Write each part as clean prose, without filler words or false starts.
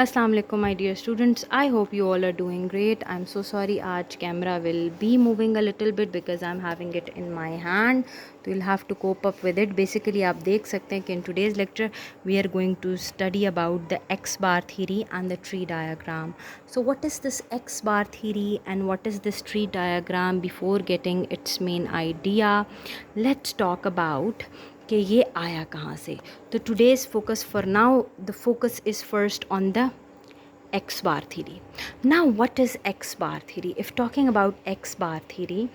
Assalamu alaikum my dear students. I hope you all are doing great. I'm so sorry आज camera will be moving a little bit because I'm having it in my hand. So you'll have to cope up with it. Basically आप देख सकते हैं कि in today's lecture we are going to study about the X bar theory and the tree diagram. So what is this X bar theory and what is this tree diagram? Before getting its main idea, let's talk about कि ये आया कहाँ से. तो today's focus for now, the focus is first on the X bar theory. Now what is X bar theory? If talking about X bar theory,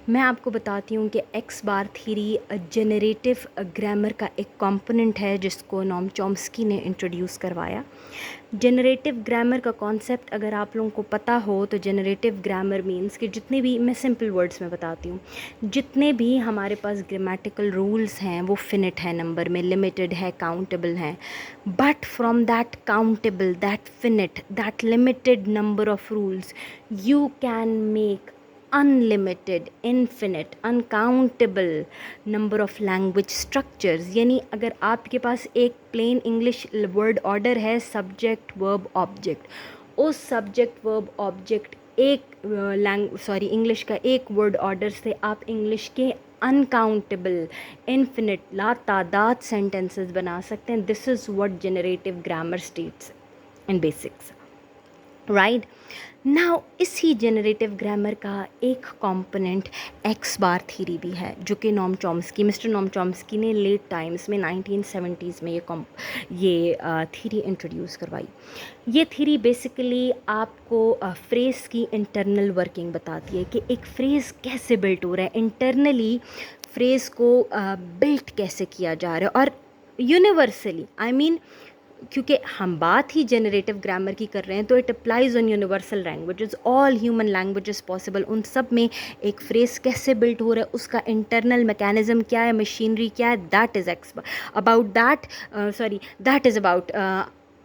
मैं आपको बताती हूँ कि X बार थ्योरी जनरेटिव ग्रामर का एक कंपोनेंट है जिसको नॉम चॉम्स्की ने इंट्रोड्यूस करवाया. जनरेटिव ग्रामर का कॉन्सेप्ट अगर आप लोगों को पता हो तो जनरेटिव ग्रामर मीन्स कि जितने भी, मैं सिंपल वर्ड्स में बताती हूँ, जितने भी हमारे पास ग्रामेटिकल रूल्स हैं वो फिनिट है, नंबर में लिमिटेड है, काउंटेबल हैं, but from that countable, that finite, that limited number of rules, you can make unlimited, infinite, uncountable number of language structures. यानी अगर आपके पास एक plain English word order है subject verb object, उस subject verb object एक English का एक word order से आप इंग्लिश के अनकाउंटेबल, इन्फिनिट, लातादाद सेंटेंसेस बना सकते हैं. This is what generative grammar states in basics. Right now इसी जनरेटिव ग्रामर का एक कंपोनेंट एक्स बार थ्योरी भी है जो कि मिस्टर नॉम चॉम्स्की ने लेट टाइम्स में 1970s में ये थ्योरी इंट्रोड्यूस करवाई. ये थ्योरी बेसिकली आपको फ्रेज़ की इंटरनल वर्किंग बताती है कि एक फ्रेज़ कैसे बिल्ट हो रहा है, इंटरनली फ्रेज़ को बिल्ट कैसे किया जा रहा है. और यूनिवर्सली क्योंकि हम बात ही जनरेटिव ग्रामर की कर रहे हैं तो it applies on universal languages, all human languages possible. उन सब में एक फ्रेज़ कैसे बिल्ट हो रहा है, उसका इंटरनल मैकेनिज्म क्या है, मशीनरी क्या है, that is X about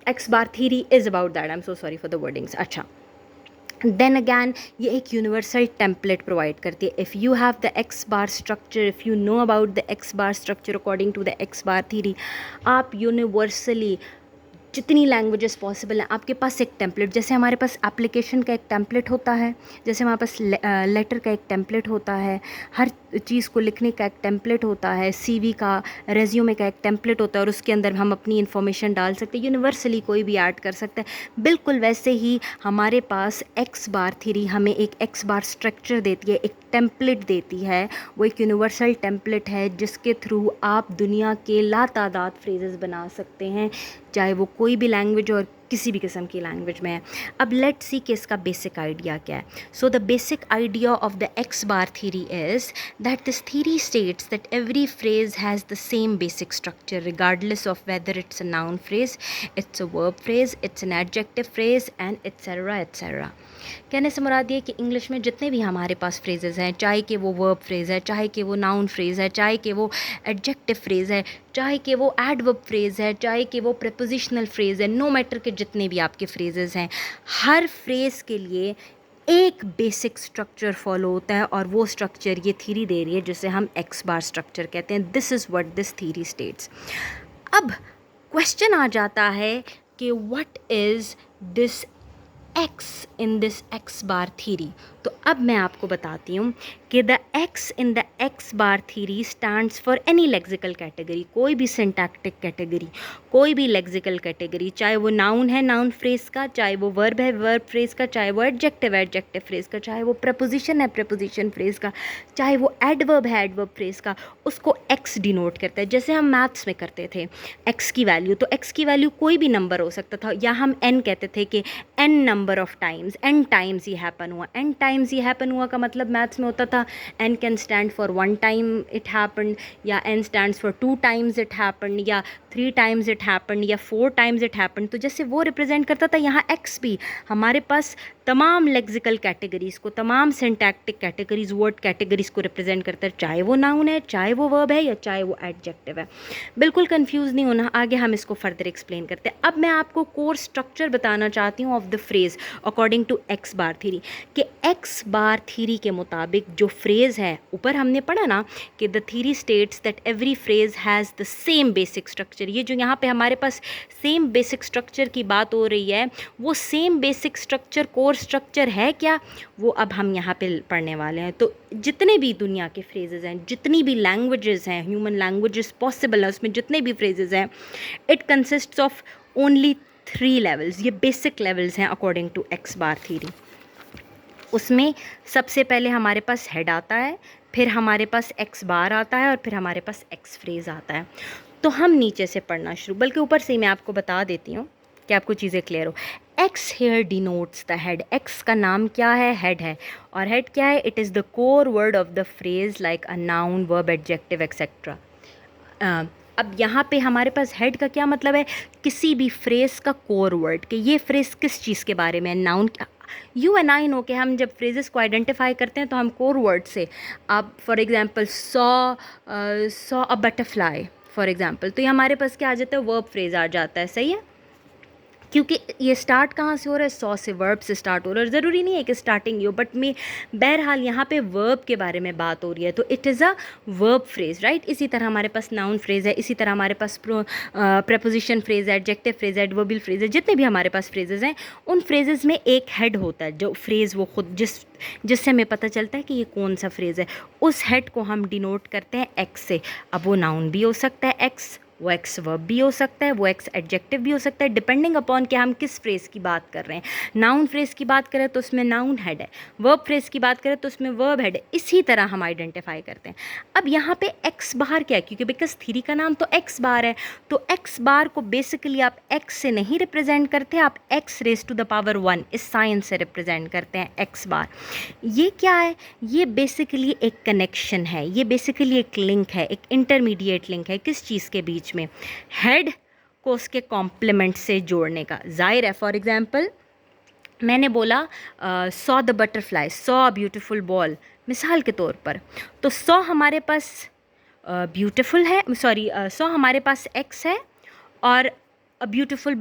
X bar theory is about that. I am so sorry for the wordings. अच्छा, देन अगैन ये एक यूनिवर्सल टेम्पलेट प्रोवाइड करती है. If you have the x bar structure, if you know about the x bar structure according to the x bar theory, आप universally जितनी languages possible हैं आपके पास एक टेम्पलेट, जैसे हमारे पास एप्लीकेशन का एक टेम्पलेट होता है, जैसे हमारे पास लेटर का एक टेम्पलेट होता है, हर चीज़ को लिखने का एक टेम्पलेट होता है, सीवी का, रेज्यूमे का एक टेम्पलेट होता है और उसके अंदर हम अपनी इन्फॉर्मेशन डाल सकते हैं, यूनिवर्सली कोई भी ऐड कर सकता है. बिल्कुल वैसे ही हमारे पास एक्स बार थ्योरी हमें एक एक्स बार स्ट्रक्चर देती है, एक टेम्पलेट देती है. वो एक यूनिवर्सल टेम्पलेट है जिसके थ्रू आप दुनिया के लातादाद फ्रेजेस बना सकते हैं, चाहे वो कोई भी लैंग्वेज और किसी भी किस्म की लैंग्वेज में है. अब लेट्स सी कि इसका बेसिक आइडिया क्या है. So the basic idea of the x bar theory is that this theory states that every phrase has the same basic structure regardless of whether it's a noun phrase, it's a verb phrase, it's an adjective phrase and etcetera etcetera. कहने से मुराद ये कि English में जितने भी हमारे पास phrases हैं, चाहे कि वो वर्ब फ्रेज़ है, चाहे कि वो नाउन फ्रेज़ है, चाहे कि वो एडजेक्टिव फ्रेज़ है, चाहे कि वो एडवर्ब फ्रेज़ है, चाहे कि वो प्रीपोजिशनल फ्रेज़ है, नो मैटर के जितने भी आपके फ्रेजेस हैं, हर फ्रेज़ के लिए एक बेसिक स्ट्रक्चर फॉलो होता है और वो स्ट्रक्चर ये थ्योरी दे रही है जिसे हम एक्स बार स्ट्रक्चर कहते हैं. This is what this theory states. अब क्वेश्चन आ जाता है कि what is this x in this x bar theory. तो अब मैं आपको बताती हूँ कि the x in the x bar theory stands for any lexical category, कोई भी सिंटैक्टिक कैटेगरी, कोई भी लेक्सिकल कैटेगरी, चाहे वो नाउन है नाउन फ्रेज का, चाहे वो वर्ब है वर्ब फ्रेज का, चाहे वो एडजेक्टिव है एडजेक्टिव फ्रेज का, चाहे वो प्रपोजिशन है प्रपोजिशन फ्रेज का, चाहे वो एडवर्ब है एडवर्ब फ्रेज का, उसको एक्स डिनोट करता है. जैसे हम मैथ्स में करते थे एक्स की वैल्यू, तो एक्स की वैल्यू कोई भी नंबर हो सकता था, या हम एन कहते थे कि N number of times, N times ये हैपन हुआ. एन टाइम्स ये हैपन हुआ का मतलब मैथ्स में होता था N can stand for 1 time it happen, या N stands for 2 times it happen, या 3 टाइम्स इट हैपन, या 4 टाइम्स इट हैपन. तो जैसे वो रिप्रेजेंट करता था, यहाँ एक्स भी हमारे पास तमाम लेक्सिकल कैटेगरीज़ को, तमाम सिंटैक्टिक कैटेगरीज़, वर्ड कैटेगरीज़ को रिप्रेजेंट करता है, चाहे वो नाउन है, चाहे वो वर्ब है, या चाहे वो एडजेक्टिव है। बिल्कुल कंफ्यूज नहीं होना, आगे हम इसको फर्दर एक्सप्लेन करते हैं। अब मैं आपको कोर स्ट्रक्चर बताना चाहती हूँ of the phrase according to X bar theory, कि एक्स बार थ्योरी के मुताबिक जो फ्रेज़ है, ऊपर हमने पढ़ा ना कि the theory states that every phrase has the same basic structure. ये जो यहाँ पे हमारे पास सेम बेसिक स्ट्रक्चर की बात हो रही है, वो same basic structure core structure है क्या, वो अब हम यहाँ पे पढ़ने वाले हैं। तो जितने भी दुनिया के फ्रेजेस हैं, जितनी भी लैंग्वेजेस हैं, ह्यूमन लैंग्वेजेस पॉसिबल है, उसमें जितने भी फ्रेजेस हैं, it consists of only 3 levels. ये बेसिक लेवल्स हैं according to X bar theory. उसमें सबसे पहले हमारे पास हेड आता है, फिर हमारे पास एक्स बार आता है, और फिर हमारे पास एक्स फ्रेज आता है। तो हम नीचे से पढ़ना शुरू, बल्कि ऊपर से ही मैं आपको बता देती हूँ कि आपको चीज़ें क्लियर हो। X here denotes the head. X का नाम क्या है? हेड है। और हेड क्या है? It is the core word of the phrase like a noun, verb, adjective, etcetera. अब यहाँ पे हमारे पास हेड का क्या मतलब है? किसी भी फ्रेज का कोर वर्ड, कि ये फ्रेज किस चीज़ के बारे में, noun. You and I know कि हम जब फ्रेजेस को आइडेंटिफाई करते हैं तो हम कोर वर्ड से, आप for example saw a butterfly for example, तो ये हमारे पास क्या आ जाता है? वर्ब फ्रेज आ जाता है। सही है, क्योंकि ये स्टार्ट कहाँ से हो रहा है? सॉ से, वर्ब से स्टार्ट हो रहा है। ज़रूरी नहीं है कि स्टार्टिंग ही हो, बट मैं बहरहाल यहाँ पे वर्ब के बारे में बात हो रही है, तो it is a verb phrase, right. इसी तरह हमारे पास नाउन फ्रेज है, इसी तरह हमारे पास प्रेपोजिशन फ्रेज है, एडजेक्टिव फ्रेज है, एडवर्बियल फ्रेज है। जितने भी हमारे पास फ्रेजेस हैं, उन फ्रेजेस में एक हेड होता है, जो फ्रेज़ वो खुद जिससे हमें पता चलता है कि ये कौन सा फ्रेज़ है। उस हेड को हम डिनोट करते हैं एक्स से। अब वो नाउन भी हो सकता है एक्स, वो एक्स वर्ब भी हो सकता है, वो एक्स एडजेक्टिव भी हो सकता है, डिपेंडिंग अपॉन कि हम किस फ्रेज़ की बात कर रहे हैं। नाउन फ्रेज़ की बात करें तो उसमें नाउन हेड है, वर्ब फ्रेज़ की बात करें तो उसमें वर्ब हेड है। इसी तरह हम आइडेंटिफाई करते हैं। अब यहाँ पे एक्स बार क्या है? क्योंकि बिकॉज थ्री का नाम तो एक्स बार है, तो एक्स बार को बेसिकली आप एक्स से नहीं रिप्रेजेंट करते, आप x raise to the power 1 इस साइन से रिप्रेजेंट करते हैं एक्स बार। ये क्या है? ये बेसिकली एक कनेक्शन है, ये बेसिकली एक लिंक है, एक इंटरमीडिएट लिंक है। किस चीज़ के बीच में? हेड को उसके कॉम्प्लीमेंट से जोड़ने का। जाहिर है, फॉर एग्जांपल मैंने बोला saw the butterfly, saw a beautiful ball, मिसाल के तौर पर, तो सॉ हमारे पास ब्यूटीफुल है, सॉरी सॉ हमारे पास एक्स है, और a beautiful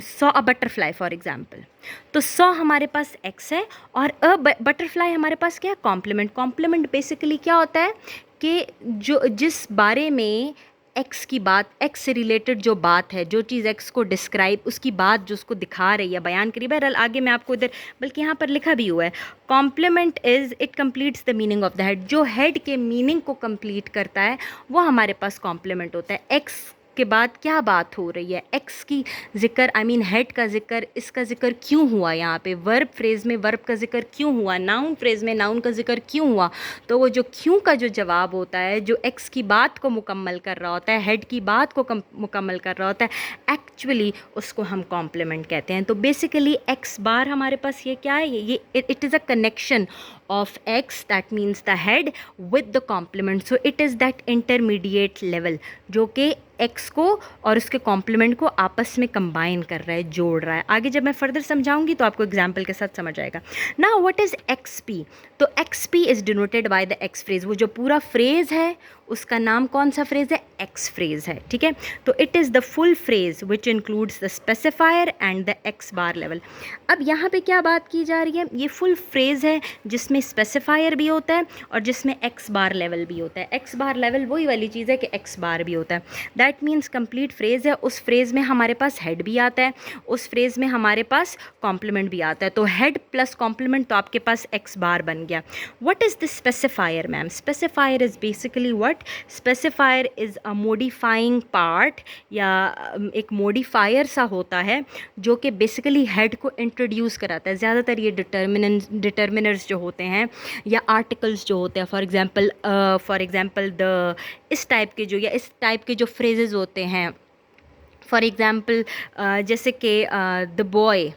saw a butterfly for example, तो सॉ हमारे पास एक्स है, और अ बटरफ्लाई हमारे पास क्या है? कॉम्प्लीमेंट। कॉम्प्लीमेंट बेसिकली क्या होता है कि जो जिस बारे में एक्स की बात, एक्स से रिलेटेड जो बात है, जो चीज़ एक्स को डिस्क्राइब, उसकी बात जो उसको दिखा रही है, बयान करी। बहरहाल आगे मैं आपको इधर, बल्कि यहाँ पर लिखा भी हुआ है, complement is it completes the meaning of the head. जो हेड के मीनिंग को कंप्लीट करता है वो हमारे पास कॉम्प्लीमेंट होता है। एक्स के बाद क्या बात हो रही है, एक्स की जिक्र, आई मीन हेड का जिक्र, इसका जिक्र क्यों हुआ यहाँ पे? वर्ब फ्रेज में वर्ब का जिक्र क्यों हुआ? नाउन फ्रेज में नाउन का जिक्र क्यों हुआ? तो वो जो क्यों का जो जवाब होता है, जो एक्स की बात को मुकम्मल कर रहा होता है, हेड की बात को मुकम्मल कर रहा होता है, एक्चुअली उसको हम कॉम्प्लीमेंट कहते हैं। तो बेसिकली एक्स बार हमारे पास ये क्या है? ये it is a connection of x, that means the head, with the complement. So it is that intermediate level जो कि x को और उसके कॉम्प्लीमेंट को आपस में कंबाइन कर रहा है, जोड़ रहा है। आगे जब मैं फर्दर समझाऊंगी तो आपको एग्जाम्पल के साथ समझ आएगा। Now what is XP? तो XP is denoted by the x phrase. वो जो पूरा फ्रेज है उसका नाम कौन सा फ्रेज है? एक्स फ्रेज है, ठीक है। तो it is the full phrase which includes the specifier and the x bar level. अब यहाँ पे क्या बात की जा रही है? ये फुल फ्रेज है जिसमें स्पेसिफायर भी होता है और जिसमें एक्स बार लेवल भी होता है। एक्स बार लेवल वही वाली चीज़ है कि एक्स बार भी होता है। दैट मीन्स कंप्लीट फ्रेज है। उस फ्रेज में हमारे पास हेड भी आता है, उस फ्रेज में हमारे पास कॉम्प्लीमेंट भी आता है। तो हेड प्लस कॉम्प्लीमेंट, तो आपके पास एक्स बार बन गया। What is the specifier ma'am? Specifier is basically what? Specifier is a modifying part, या एक मॉडिफायर सा होता है जो कि बेसिकली हेड को इंट्रोड्यूस कराता है। ज़्यादातर ये डिटर्मिनर्स जो होते हैं या आर्टिकल्स जो होते हैं, फॉर एग्जांपल द, इस टाइप के जो, या इस टाइप के जो फ्रेजेस होते हैं, फॉर एग्जांपल जैसे कि the boy,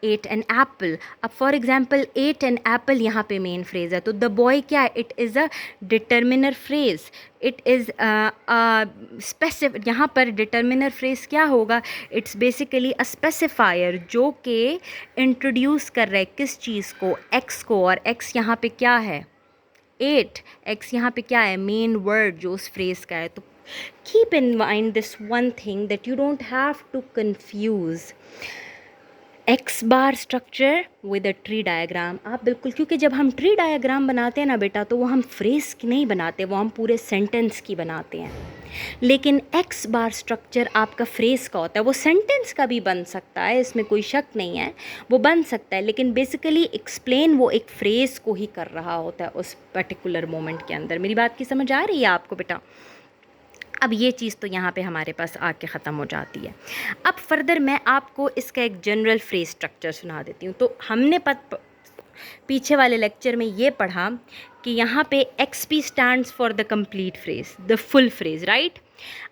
ate an apple. अब for example ate an apple यहाँ पे मेन फ्रेज है, तो द बॉय क्या है, it is a determiner phrase, it is specific. यहाँ पर डिटर्मिनर फ्रेज क्या होगा, इट्स बेसिकली अ स्पेसिफायर जो कि इंट्रोड्यूस कर रहा है किस चीज़ को, एक्स को, और एक्स यहाँ पे क्या है, एट, एक्स यहाँ पे क्या है, मेन वर्ड जो उस फ्रेज का है। तो keep in mind this one thing that you don't have to confuse x bar structure with a tree diagram. आप बिल्कुल, क्योंकि जब हम ट्री डायग्राम बनाते हैं ना बेटा, तो वो हम फ्रेज की नहीं बनाते, वो हम पूरे सेंटेंस की बनाते हैं। लेकिन एक्स बार स्ट्रक्चर आपका फ्रेज का होता है, वो सेंटेंस का भी बन सकता है, इसमें कोई शक नहीं है, वो बन सकता है, लेकिन बेसिकली एक्सप्लेन वो एक फ्रेज को ही कर रहा होता है उस पर्टिकुलर मोमेंट के अंदर। मेरी बात की समझ आ रही है आपको बेटा? अब ये चीज़ तो यहाँ पे हमारे पास आके ख़त्म हो जाती है। अब फर्दर मैं आपको इसका एक जनरल फ्रेज स्ट्रक्चर सुना देती हूँ। तो हमने पीछे वाले लेक्चर में ये पढ़ा कि यहाँ पे XP stands for the complete phrase, the full phrase, right.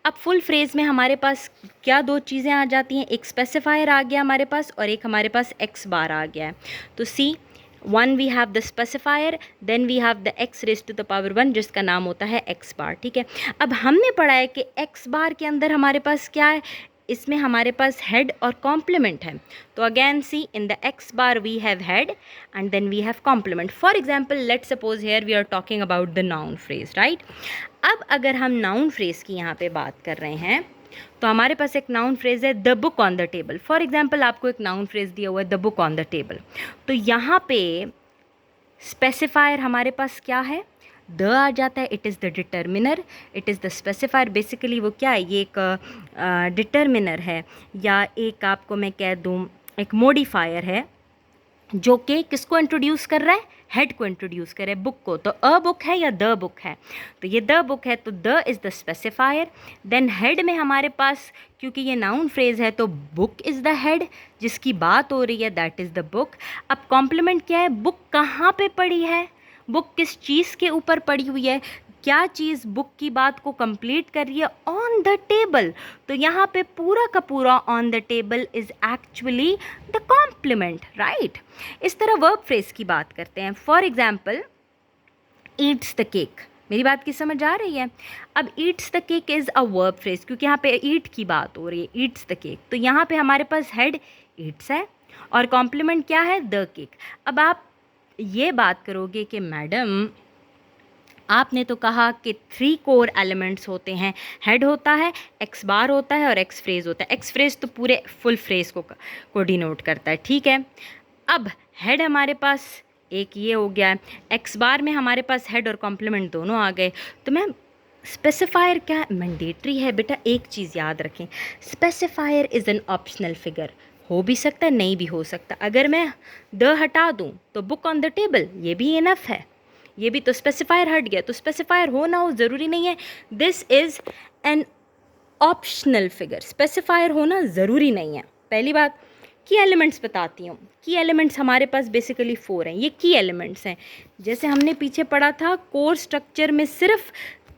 अब फुल फ्रेज में हमारे पास क्या दो चीज़ें आ जाती हैं, एक स्पेसिफायर आ गया हमारे पास और एक हमारे पास एक्स बार आ गया है। तो see, one we have the specifier, then we have the X raise to the power one जिसका नाम होता है एक्स बार, ठीक है। अब हमने पढ़ा है कि एक्स बार के अंदर हमारे पास क्या है, इसमें हमारे पास हेड और कॉम्प्लीमेंट है। तो again see, in the x bar we have head and then we have complement. For example let's suppose here we are talking about the noun phrase, right. अब अगर हम नाउन फ्रेज की यहाँ पे बात कर रहे हैं, तो हमारे पास एक नाउन फ्रेज है the book on the table. For example आपको एक नाउन फ्रेज दिया हुआ है the book on the table, तो यहाँ पे स्पेसिफायर हमारे पास क्या है, द आ जाता है, it is the determiner, it is the specifier. Basically वो क्या है, ये एक डिटर्मिनर है, या एक आपको मैं कह दूँ एक मॉडिफायर है जो कि किसको इंट्रोड्यूस कर रहा है, हेड को इंट्रोड्यूस कर रहा है, बुक को। तो अ बुक है या द बुक है, तो ये द बुक है, तो the is the specifier. Then head में हमारे पास, क्योंकि ये नाउन फ्रेज है, तो बुक इज़ द हेड जिसकी बात हो रही है, दैट इज़ द बुक। अब कॉम्प्लीमेंट क्या है, बुक कहाँ पे पड़ी है, बुक किस चीज़ के ऊपर पड़ी हुई है, क्या चीज़ बुक की बात को कंप्लीट कर रही है, ऑन द टेबल। तो यहाँ पे पूरा का पूरा on the table is actually the complement, right. इस तरह वर्ब फ्रेज की बात करते हैं। For example eats the cake, मेरी बात की समझ आ रही है। अब eats the cake is a verb phrase, क्योंकि यहाँ पे ईट की बात हो रही है, ईट्स द केक। तो यहाँ पे हमारे पास हेड ईट्स है और कॉम्प्लीमेंट क्या है, द केक। अब आप ये बात करोगे कि मैडम आपने तो कहा कि 3 कोर एलिमेंट्स होते हैं, हेड होता है, एक्स बार होता है और एक्स फ्रेज होता है। एक्स फ्रेज तो पूरे फुल फ्रेज को डिनोट करता है, ठीक है। अब हेड हमारे पास एक ये हो गया है, एक्स बार में हमारे पास हेड और कॉम्प्लीमेंट दोनों आ गए। तो मैम स्पेसिफायर क्या मैंडेटरी है बेटा, एक चीज़ याद रखें, specifier is an optional figure, हो भी सकता है नहीं भी हो सकता। अगर मैं द हटा दूँ तो बुक ऑन द टेबल, ये भी इनफ है, ये भी तो स्पेसिफायर हट गया, तो स्पेसिफायर हो ना हो ज़रूरी नहीं है, this is an optional figure, specifier होना ज़रूरी नहीं है। पहली बात, की एलिमेंट्स बताती हूँ। की एलिमेंट्स हमारे पास बेसिकली 4 हैं, ये की एलिमेंट्स हैं। जैसे हमने पीछे पढ़ा था कोर स्ट्रक्चर में सिर्फ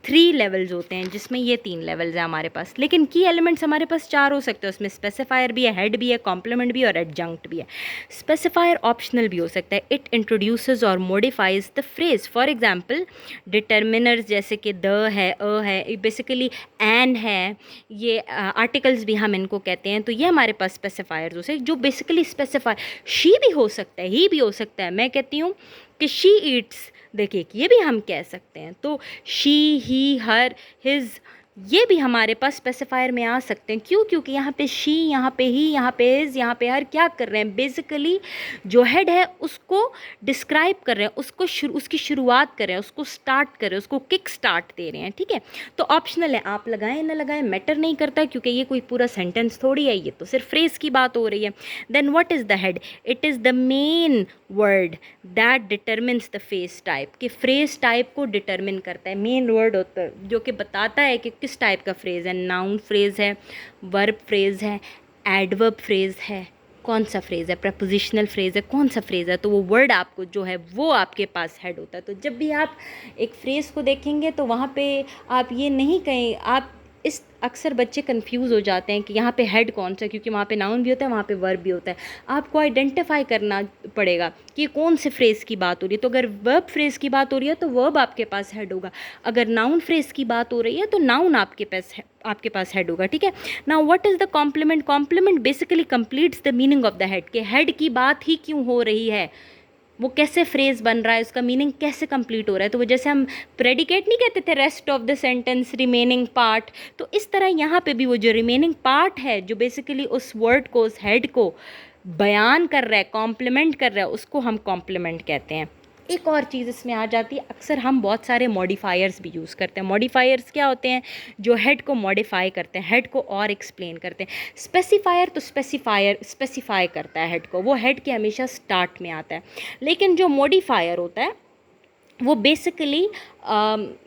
3 लेवल्स होते हैं, जिसमें ये 3 लेवल्स हैं हमारे पास, लेकिन की एलिमेंट्स हमारे पास 4 हो सकते हैं, उसमें स्पेसिफायर भी है, हेड भी है, कॉम्प्लीमेंट भी है और एडजंक्ट भी है। स्पेसिफायर ऑप्शनल भी हो सकता है, इट इंट्रोड्यूसेस और modifies the phrase. For example determiners जैसे कि द है, अ है, बेसिकली एन है, ये आर्टिकल्स भी हम इनको कहते हैं, तो ये हमारे पास स्पेसिफायर्स हो सकते हैं जो बेसिकली स्पेसिफाई। शी भी हो सकता है, ही भी हो सकता है, मैं कहती हूँ कि शी ईट्स द केक, ये भी हम कह सकते हैं। तो शी, ही, हर, हिज, ये भी हमारे पास स्पेसिफायर में आ सकते हैं। क्यों? क्योंकि यहाँ पे शी, यहाँ पे ही, यहाँ पे हिज, यहाँ पे हर क्या कर रहे हैं, बेसिकली जो हेड है उसको डिस्क्राइब कर रहे हैं, उसको उसकी शुरुआत कर रहे हैं, उसको स्टार्ट कर रहे हैं, उसको किक स्टार्ट दे रहे हैं, ठीक है। तो ऑप्शनल है, आप लगाएं ना लगाएं मैटर नहीं करता, क्योंकि ये कोई पूरा सेंटेंस थोड़ी है, ये तो सिर्फ फ्रेज की बात हो रही है। Then what is the head, it is the main word that determines the phrase type, कि फ्रेज टाइप को डिटर्मिन करता है, मेन वर्ड होता है जो कि बताता है कि किस टाइप का फ्रेज है। नाउन फ्रेज है, वर्ब फ्रेज है, एडवर्ब फ्रेज है, कौन सा फ्रेज है, प्रपोजिशनल फ्रेज है, कौन सा फ्रेज है, तो वो वर्ड आपको जो है वो आपके पास हेड होता है। तो जब भी आप एक फ्रेज को देखेंगे तो वहाँ पे आप ये नहीं कहें, आप इस अक्सर बच्चे कंफ्यूज हो जाते हैं कि यहाँ पे हेड कौन सा है, क्योंकि वहाँ पे नाउन भी होता है, वहाँ पे वर्ब भी होता है। आपको आइडेंटिफाई करना पड़ेगा कि कौन से फ्रेज़ की बात हो रही है। तो अगर वर्ब फ्रेज़ की बात हो रही है तो वर्ब आपके पास हेड होगा, अगर नाउन फ्रेज़ की बात हो रही है तो नाउन आपके पास हेड होगा, ठीक है। Now what is the complement? Complement basically completes the meaning of the head, कि हेड की बात ही क्यों हो रही है, वो कैसे फ्रेज बन रहा है, उसका मीनिंग कैसे कंप्लीट हो रहा है। तो वो जैसे हम प्रेडिकेट नहीं कहते थे, rest of the sentence, remaining part, तो इस तरह यहाँ पे भी वो जो रिमेनिंग पार्ट है जो बेसिकली उस वर्ड को, उस हेड को बयान कर रहा है, कॉम्प्लीमेंट कर रहा है, उसको हम कॉम्प्लीमेंट कहते हैं। एक और चीज़ इसमें आ जाती है, अक्सर हम बहुत सारे मॉडिफायर्स भी यूज़ करते हैं। मॉडिफायर्स क्या होते हैं? जो हेड को मॉडिफाई करते हैं, हेड को और एक्सप्लेन करते हैं। स्पेसिफायर तो स्पेसिफाई करता है हेड को, वो हेड के हमेशा स्टार्ट में आता है। लेकिन जो मॉडिफायर होता है वो बेसिकली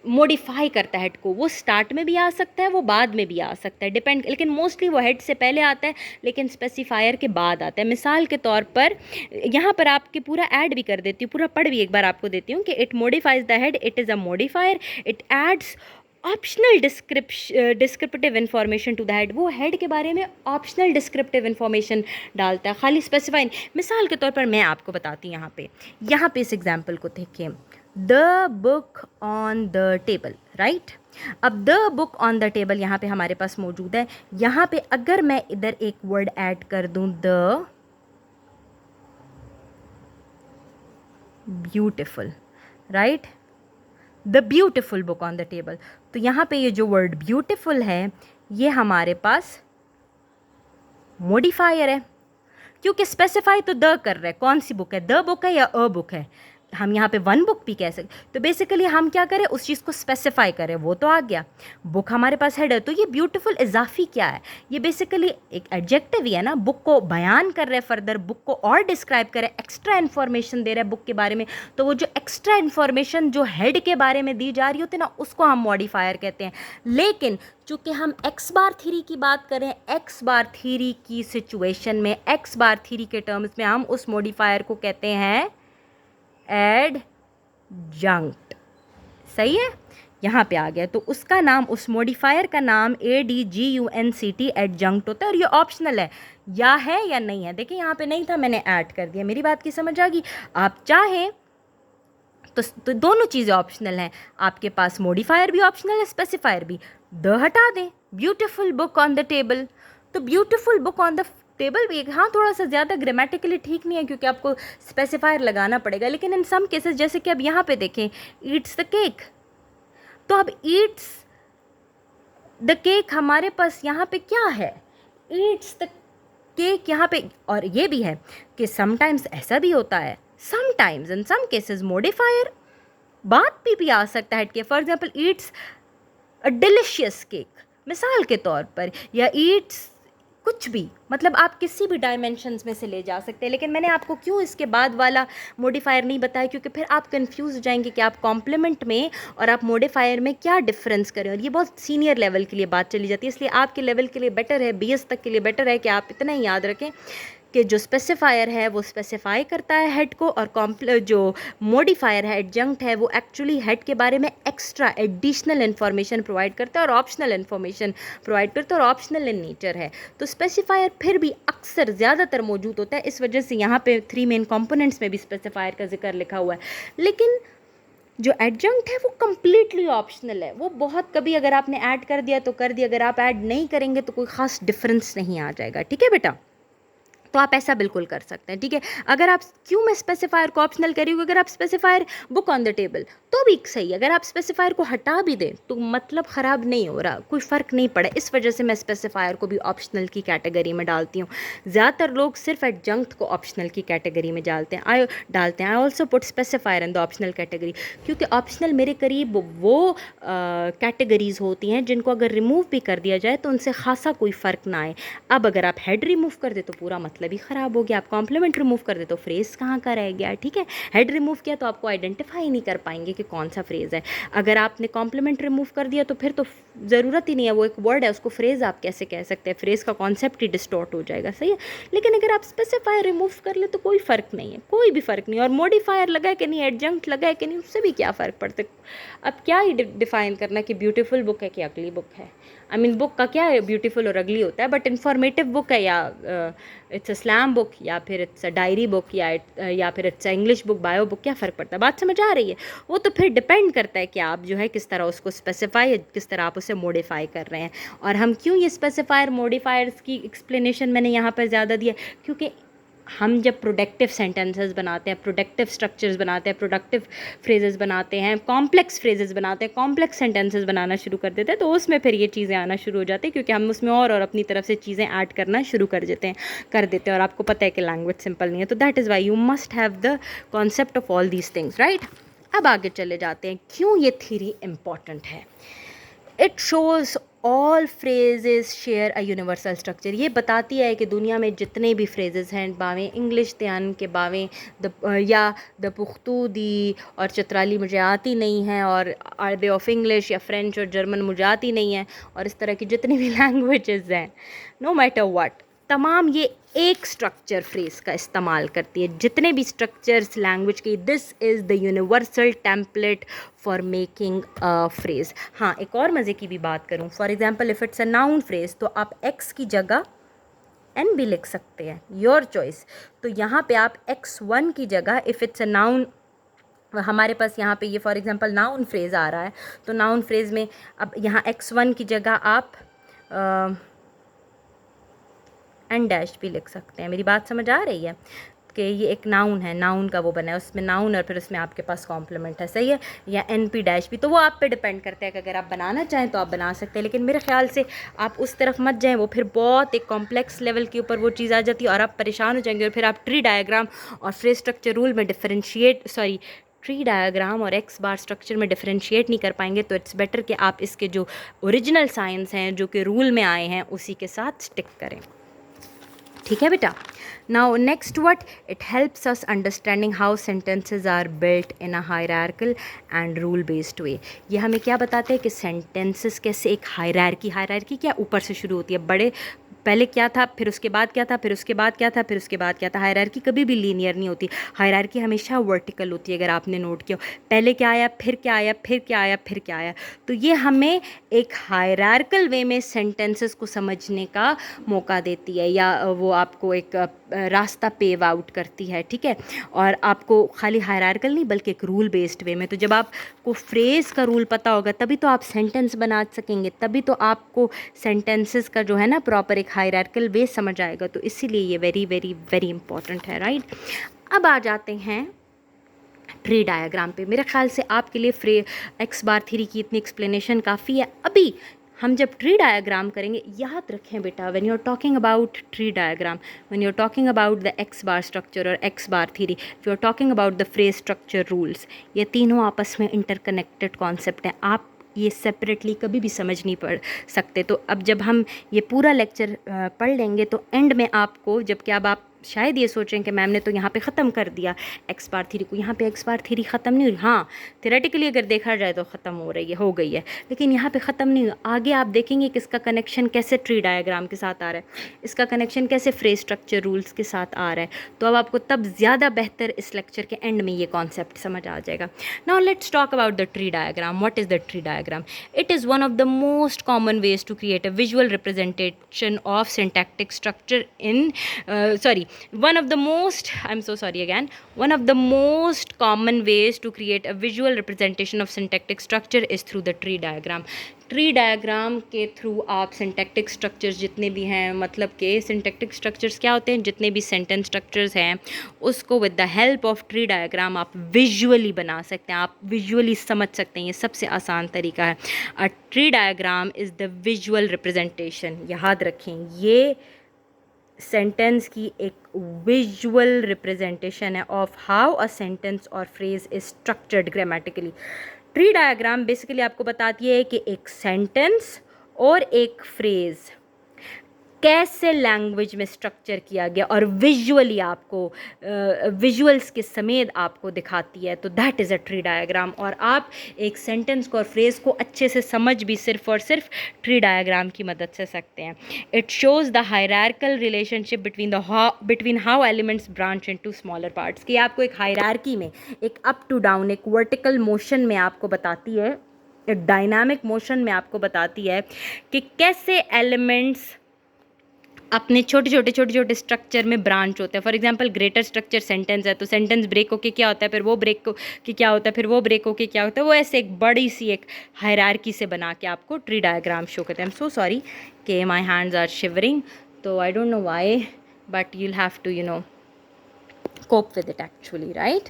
मॉडिफाई करता है हेड को, वो स्टार्ट में भी आ सकता है, वो बाद में भी आ सकता है, डिपेंड, लेकिन मोस्टली वो हेड से पहले आता है, लेकिन स्पेसिफायर के बाद आता है। मिसाल के तौर पर यहाँ पर आपके पूरा ऐड भी कर देती हूँ, पूरा पढ़ भी एक बार आपको देती हूँ कि it modifies the head, it is a modifier, it adds optional descriptive information to the head, वो हेड के बारे में ऑप्शनल डिस्क्रिप्टिव इन्फॉर्मेशन डालता है, खाली स्पेसिफाई। मिसाल के तौर पर मैं आपको बताती हूँ, यहाँ पे इस एग्जाम्पल को देखिए, the book on the table, right. अब the book on the table यहाँ पे हमारे पास मौजूद है। यहाँ पे अगर मैं इधर एक वर्ड ऐड कर दूं, the beautiful, right, the beautiful book on the table, तो यहाँ पे ये जो वर्ड ब्यूटिफुल है ये हमारे पास मॉडिफायर है, क्योंकि स्पेसिफाई तो द कर रहा है, कौन सी बुक है, द बुक है या अ बुक है। हम यहाँ पे वन बुक भी कह सकते, तो बेसिकली हम क्या करें, उस चीज़ को स्पेसिफाई करें, वो तो आ गया। बुक हमारे पास हेड है, तो ये ब्यूटीफुल इजाफी क्या है, ये बेसिकली एक एडजेक्टिव ही है ना, बुक को बयान कर रहे हैं, फर्दर बुक को और डिस्क्राइब कर रहे हैं, एक्स्ट्रा इन्फॉर्मेशन दे रहे हैं बुक के बारे में। तो वो जो एक्स्ट्रा इन्फॉर्मेशन जो हेड के बारे में दी जा रही होती है ना, उसको हम मॉडिफायर कहते हैं। लेकिन चूँकि हम एक्स बार थ्री की बात करें, एक्स बार थ्री की सिचुएशन में, एक्स बार थ्री के टर्म्स में, हम उस मॉडिफायर को कहते हैं एडजंक्ट। सही है, यहाँ पे आ गया, तो उसका नाम, उस मॉडिफायर का नाम ADJUNCT एडजंक्ट होता है, और ये ऑप्शनल है, या है या नहीं है। देखिए यहाँ पे नहीं था, मैंने ऐड कर दिया, मेरी बात की समझ आ गई। आप चाहें तो दोनों चीज़ें ऑप्शनल हैं, आपके पास मॉडिफायर भी ऑप्शनल है, स्पेसिफायर भी। द हटा दें, beautiful book on the table, तो beautiful book on the table भी, हाँ थोड़ा सा ज़्यादा ग्रामेटिकली ठीक नहीं है क्योंकि आपको स्पेसिफायर लगाना पड़ेगा, लेकिन इन सम केसेस, जैसे कि अब यहाँ पे देखें, ईट्स द केक, तो अब ईट्स द केक हमारे पास यहाँ पे क्या है, ईट्स द केक यहाँ पे। और ये भी है कि समटाइम्स ऐसा भी होता है, sometimes in some cases modifier बात भी आ सकता है कि, for example eats a delicious cake, मिसाल के तौर पर, या ईट्स कुछ भी, मतलब आप किसी भी डायमेंशंस में से ले जा सकते हैं। लेकिन मैंने आपको क्यों इसके बाद वाला मॉडिफायर नहीं बताया, क्योंकि फिर आप कंफ्यूज हो जाएंगे कि आप कॉम्प्लीमेंट में और आप मॉडिफायर में क्या डिफरेंस करें, और ये बहुत सीनियर लेवल के लिए बात चली जाती है। इसलिए आपके लेवल के लिए बेटर है, BS तक के लिए बेटर है कि आप इतना ही याद रखें कि जो स्पेसिफायर है वो स्पेसिफाई करता है हेड को, और जो मॉडिफायर है, एडजंक्ट है, वो एक्चुअली हेड के बारे में एक्स्ट्रा एडिशनल इन्फॉर्मेशन प्रोवाइड करता है और ऑप्शनल इन्फॉर्मेशन प्रोवाइड करता है, और ऑप्शनल इन नेचर है। तो स्पेसिफायर फिर भी अक्सर ज़्यादातर मौजूद होता है, इस वजह से यहाँ पे 3 मेन कंपोनेंट्स में भी स्पेसिफायर का जिक्र लिखा हुआ है। लेकिन जो एडजंक्ट है वो कम्प्लीटली ऑप्शनल है, वो बहुत कभी अगर आपने ऐड कर दिया तो कर दिया, अगर आप ऐड नहीं करेंगे तो कोई ख़ास डिफरेंस नहीं आ जाएगा, ठीक है बेटा। तो आप ऐसा बिल्कुल कर सकते हैं, ठीक है। अगर आप, क्यों मैं स्पेसिफायर को ऑप्शनल करी हूँ, अगर आप specifier book on the table तो भी सही, अगर आप स्पेसिफायर को हटा भी दें तो मतलब ख़राब नहीं हो रहा, कोई फ़र्क नहीं पड़ा, इस वजह से मैं स्पेसिफायर को भी ऑप्शनल की कैटेगरी में डालती हूँ। ज़्यादातर लोग सिर्फ एडजंक्ट को ऑप्शनल की कैटेगरी में डालते हैं। I also put specifier in the optional category, क्योंकि ऑप्शनल मेरे करीब वो कैटेगरीज होती हैं जिनको अगर रिमूव भी कर दिया जाए तो उनसे खासा कोई फ़र्क ना आए। अब अगर आप हेड रिमूव कर दे तो पूरा मतलब मतलब ही ख़राब हो गया। आप कॉम्प्लीमेंट रिमूव कर दे तो फ्रेज़ कहाँ का रह गया, ठीक है। हेड रिमूव किया तो आपको आइडेंटिफाई नहीं कर पाएंगे कि कौन सा फ्रेज़ है। अगर आपने कॉम्प्लीमेंट रिमूव कर दिया तो फिर तो ज़रूरत ही नहीं है, वो एक वर्ड है, उसको फ्रेज़ आप कैसे कह सकते हैं, फ्रेज़ का कॉन्सेप्ट ही डिस्टॉर्ट हो जाएगा, सही है। लेकिन अगर आप स्पेसिफायर रिमूव कर ले तो कोई फ़र्क नहीं है, कोई भी फ़र्क नहीं। और मॉडिफायर लगा है कि नहीं, एडजंक्ट लगा है कि नहीं, उससे भी क्या फ़र्क पड़ता है। अब क्या ही डिफाइन करना कि ब्यूटीफुल बुक है कि अगली बुक है। आई मीन बुक का क्या है, ब्यूटीफुल और अगली होता है, बट इन्फॉर्मेटिव बुक है या इट्स अ स्लैम बुक या फिर इट्स अ डायरी बुक या फिर it's a English book, bio book, क्या फ़र्क पड़ता है। बात समझ आ रही है। वो तो फिर डिपेंड करता है कि आप जो है किस तरह उसको स्पेसिफाई, किस तरह आप उसे मॉडिफाई कर रहे हैं। और हम क्यों ये स्पेसिफायर मॉडिफायर्स की एक्सप्लेनेशन मैंने यहाँ पर ज़्यादा दिया, क्योंकि हम जब प्रोडक्टिव सेंटेंसेस बनाते हैं, प्रोडक्टिव स्ट्रक्चर्स बनाते हैं, प्रोडक्टिव फ्रेजेस बनाते हैं, कॉम्प्लेक्स फ्रेजेस बनाते हैं, कॉम्प्लेक्स सेंटेंसेस बनाना शुरू कर देते हैं, तो उसमें फिर ये चीज़ें आना शुरू हो जाती है, क्योंकि हम उसमें और अपनी तरफ से चीज़ें ऐड करना शुरू कर देते हैं। और आपको पता है कि लैंग्वेज सिंपल नहीं है, तो that is why you must have the concept of all these things, right. अब आगे चले जाते हैं, क्यों ये थ्योरी इम्पॉर्टेंट है। It shows all phrases share a universal structure. ये बताती है कि दुनिया में जितने भी फ्रेजेस हैं, बावें इंग्लिश त्यान के बावें या द पुख्तू दी और चतराली मुझे आती नहीं है, और अरबी ऑफ इंग्लिश या फ्रेंच और जर्मन मुझे आती नहीं है, और इस तरह की जितनी भी लैंग्वेजेस हैं, नो मैटर व्हाट, तमाम ये एक स्ट्रक्चर फ्रेज का इस्तेमाल करती है। जितने भी स्ट्रक्चर्स लैंग्वेज की, this is the universal template for making a phrase. हाँ, एक और मज़े की भी बात करूँ, for example if it's a noun phrase तो आप एक्स की जगह एन भी लिख सकते हैं, योर चॉइस। तो यहाँ पे आप x1 की जगह, इफ़ इट्स अ नाउन, हमारे पास यहाँ पे ये फॉर एग्जांपल नाउन फ्रेज़ आ रहा है, तो नाउन फ्रेज़ में अब यहाँ x1 की जगह आप एन डैश भी लिख सकते हैं। मेरी बात समझ आ रही है कि ये एक नाउन है, नाउन का वो बना है, उसमें नाउन और फिर उसमें आपके पास कॉम्प्लीमेंट है, सही है, या एन पी डैश भी। तो वो आप पे डिपेंड करता है कि अगर आप बनाना चाहें तो आप बना सकते हैं, लेकिन मेरे ख्याल से आप उस तरफ मत जाएं, वो फिर बहुत एक कॉम्प्लेक्स लेवल के ऊपर वो चीज़ आ जाती है और आप परेशान हो जाएंगे, और फिर आप ट्री डायग्राम और फ्रेज स्ट्रक्चर रूल में ट्री डायग्राम और एक्स बार स्ट्रक्चर में डिफरेंशिएट नहीं कर पाएंगे। तो इट्स बेटर कि आप इसके जो ओरिजिनल साइंस हैं, जो कि रूल में आए हैं, उसी के साथ स्टिक करें, ठीक है बेटा। Now next what, it helps us understanding how sentences are built in a hierarchical and rule based way. ये हमें क्या बताते हैं कि सेंटेंसेस कैसे एक हायरार्की क्या ऊपर से शुरू होती है, बड़े पहले क्या था, फिर उसके बाद क्या था, फिर उसके बाद क्या था, फिर उसके बाद क्या था। हायरार्की कभी भी लीनियर नहीं होती, हायरार्की हमेशा वर्टिकल होती है, अगर आपने नोट किया। पहले क्या आया, फिर क्या आया, फिर क्या आया, फिर क्या आया। तो ये हमें एक हायरार्कल वे में सेंटेंसेस को समझने का मौका देती है, या वो आपको एक रास्ता पेव आउट करती है, ठीक है। और आपको खाली हायरार्कल नहीं बल्कि एक रूल बेस्ड वे में। तो जब आपको फ्रेज़ का रूल पता होगा तभी तो आप सेंटेंस बना सकेंगे, तभी तो आपको सेंटेंसेस का जो है ना प्रॉपर एक हायरार्कल वे समझ आएगा। तो इसीलिए ये वेरी वेरी वेरी इंपॉर्टेंट है, राइट। अब आ जाते हैं ट्री डायग्राम पे। मेरे ख्याल से आपके लिए एक्स बार थ्योरी की इतनी एक्सप्लेनेशन काफ़ी है। अभी हम जब ट्री डायग्राम करेंगे, याद रखें बेटा, when you are talking about tree diagram, when you are talking about the x bar structure और X bar theory, you are talking about the phrase structure rules, ये तीनों आपस में इंटरकनेक्टेड कॉन्सेप्ट हैं। आप ये सेपरेटली कभी भी समझ नहीं पढ़ सकते। तो अब जब हम ये पूरा लेक्चर पढ़ लेंगे तो एंड में आपको, जबकि अब आप शायद ये सोचें कि मैम ने तो यहाँ पे ख़त्म कर दिया एक्स बार थ्योरी को, यहाँ पे एक्स बार थ्योरी ख़त्म नहीं हुई। हाँ, थ्योरेटिकली अगर देखा जाए तो ख़त्म हो गई है, लेकिन यहाँ पे ख़त्म नहीं हुई। आगे आप देखेंगे कि इसका कनेक्शन कैसे ट्री डायग्राम के साथ आ रहा है, इसका कनेक्शन कैसे फ्रेज स्ट्रक्चर रूल्स के साथ आ रहा है। तो अब आपको तब ज़्यादा बेहतर इस लेक्चर के एंड में ये कॉन्सेप्ट समझ आ जाएगा। Now let's talk about the tree diagram. What is the tree diagram? It is one of the most common ways to create a visual representation of syntactic structure one of the most, I'm so sorry again, one of the most common ways to create a visual representation of syntactic structure is through the tree diagram. Tree diagram के through आप syntactic structures जितने भी हैं, मतलब कि syntactic structures क्या होते हैं, जितने भी सेंटेंस स्ट्रक्चर्स हैं उसको with the help of tree diagram आप विजुअली बना सकते हैं, आप विजुअली समझ सकते हैं। ये सबसे आसान तरीका है। अ tree diagram is the visual representation, याद रखें, ये सेंटेंस की एक विजुअल रिप्रेजेंटेशन है ऑफ हाउ अ सेंटेंस और phrase is structured grammatically. Tree diagram basically आपको बताती है कि एक सेंटेंस और एक फ्रेज कैसे लैंग्वेज में स्ट्रक्चर किया गया और विजुअली आपको विजुअल्स के समेत आपको दिखाती है, तो that is a tree diagram. और आप एक सेंटेंस को और फ्रेज़ को अच्छे से समझ भी सिर्फ और सिर्फ ट्री डायग्राम की मदद से सकते हैं। It shows the hierarchical relationship between how elements branch into smaller parts, कि आपको एक हायरार्की में, एक अप टू डाउन, एक वर्टिकल मोशन में आपको बताती है, एक डायनामिक मोशन में आपको बताती है कि कैसे एलिमेंट्स अपने छोटे छोटे स्ट्रक्चर में ब्रांच होते हैं। For example greater structure sentence है, तो सेंटेंस ब्रेक होके क्या होता है, फिर वो ब्रेक के क्या होता है, फिर वो ब्रेक होके क्या होता है, वो ऐसे एक बड़ी सी एक हायरार्की से बना के आपको ट्री डायग्राम शो करते हैं। आई एम सो सॉरी कि माई हैंड्स आर शिवरिंग, तो I don't know why, but you'll have to cope with it actually, right.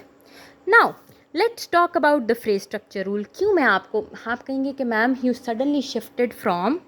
Now let's talk about the phrase structure rule. क्यों मैं आपको, आप कहेंगे कि ma'am you suddenly shifted from